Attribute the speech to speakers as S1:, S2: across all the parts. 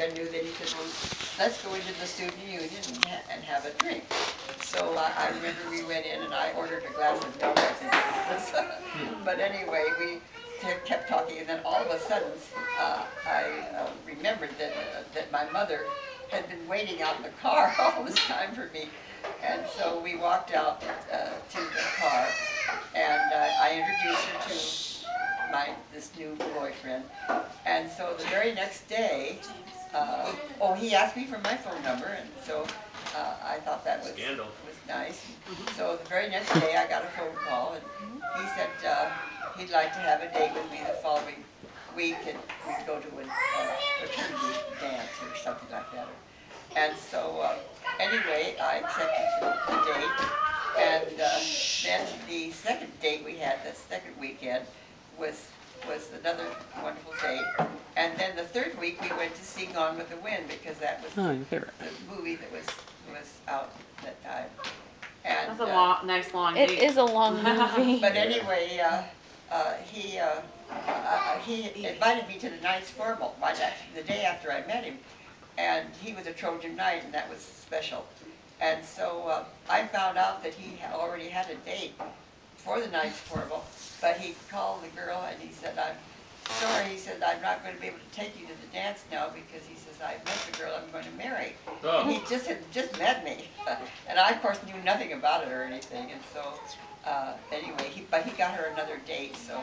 S1: boyfriend knew that. He said, well, let's go into the student union and have a drink. So I remember we went in and I ordered a glass of milk, I think. But anyway, we kept talking, and then all of a sudden I remembered that my mother had been waiting out in the car all this time for me. And so we walked out to the car, and I introduced her to this new boyfriend. And so the very next day, he asked me for my phone number, and so I thought that was nice. So the very next day I got a phone call, and he said he'd like to have a date with me the following week, and we'd go to a fraternity dance or something like that. And so anyway, I accepted the date, and then the second date we had, the second weekend, was another wonderful date. And then the third week we went to see Gone with the Wind, because that was the movie that was out that time. And,
S2: that's a nice long date.
S3: It is a long movie.
S1: But anyway, he invited me to the Knights Formal the day after I met him. And he was a Trojan Knight, and that was special. And so I found out that he already had a date for the Knights Formal, but he called the girl and he said, I'm sorry, he said, I'm not going to be able to take you to the dance now, because he says, I met the girl I'm going to marry. Oh. And he had met me. And I, of course, knew nothing about it or anything. And so anyway, but he got her another date. So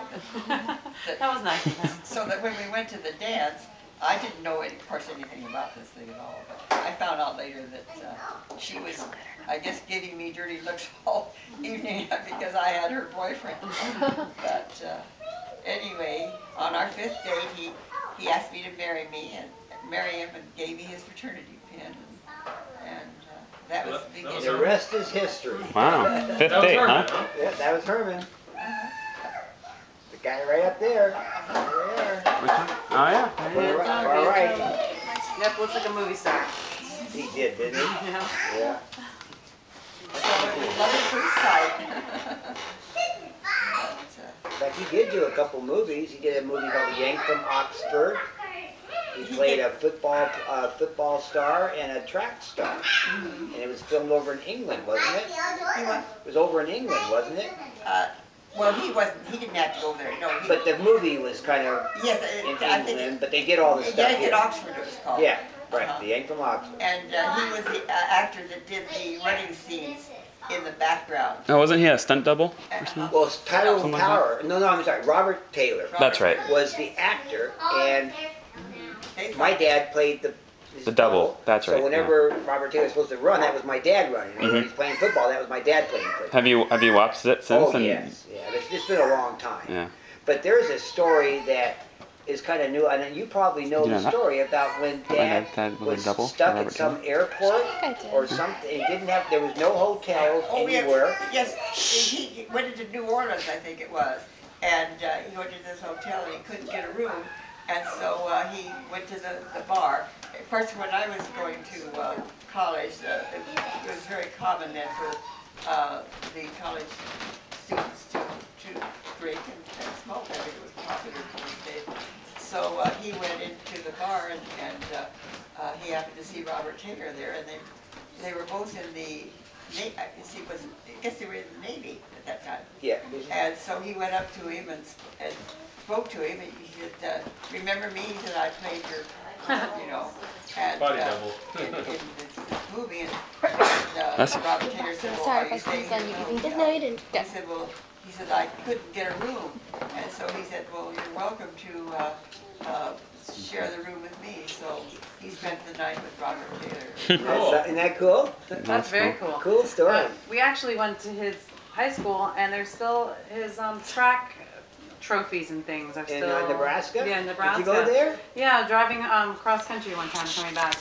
S2: that was nice of him.
S1: So that when we went to the dance, I didn't know, of course, anything about this thing at all, but I found out later that she was, I guess, giving me dirty looks all evening because I had her boyfriend. But anyway, on our fifth date, he asked me to marry him, and gave me his fraternity pin, and that was the beginning.
S4: The rest is history.
S5: Wow, fifth date, huh?
S4: Yeah, that was Herman. The guy right up there.
S5: Which one? Oh yeah.
S4: All right.
S2: Yep, looks like a movie star.
S4: He did, didn't he? Yeah.
S1: So it was love at first sight.
S4: But he did do a couple movies. He did a movie called Yank from Oxford. He played a football star and a track star. And it was filmed over in England, wasn't it? It was over in England, wasn't it?
S1: Well, he didn't have to go there, no.
S4: But the movie was kind of in England, but they did all the stuff
S1: Yank
S4: here.
S1: at Oxford, it was called.
S4: Yeah, right, the Yank from Oxford.
S1: And he was the actor that did the running scenes in the background.
S5: Oh, wasn't he a stunt double or something?
S4: Well, it's Tyrone Power. No, I'm sorry, Robert Taylor.
S5: That's right.
S4: Was the actor, and my dad played the
S5: double. That's right.
S4: So whenever Robert Taylor was supposed to run, that was my dad running. When he's playing football, that was my dad playing football.
S5: Have you watched it since?
S4: Oh yes, yeah. It's been a long time.
S5: Yeah.
S4: But there's a story that is kind of new, and you probably know the story about when Dad was stuck at some airport or something. There was no hotels anywhere.
S1: Yes, he went into New Orleans, I think it was, and he went to this hotel and he couldn't get a room, and so he went to the bar. Of course, when I was going to college, it was very common then for the college students to drink and smoke. I think it was popular in those days. So he went into the bar, and he happened to see Robert Taylor there, and they were both in the Navy. I guess they were in the Navy at that time.
S4: Yeah.
S1: And so he went up to him and spoke to him, and he said, "Remember me?" He said, "I played your, and in this movie." And Robert Taylor said, "Well, are you staying here?"
S3: No, you didn't.
S1: He said, "Well," he said, "I couldn't get a room," and so he said, "Well, you're welcome to share the room with me." So he spent the night with Robert Taylor.
S4: Isn't that cool?
S2: That's very cool.
S4: Cool story.
S2: We actually went to his high school, and there's still his track trophies and things are still
S4: in Nebraska.
S2: Yeah, in Nebraska.
S4: Did you go there?
S2: Yeah, driving cross country one time coming back.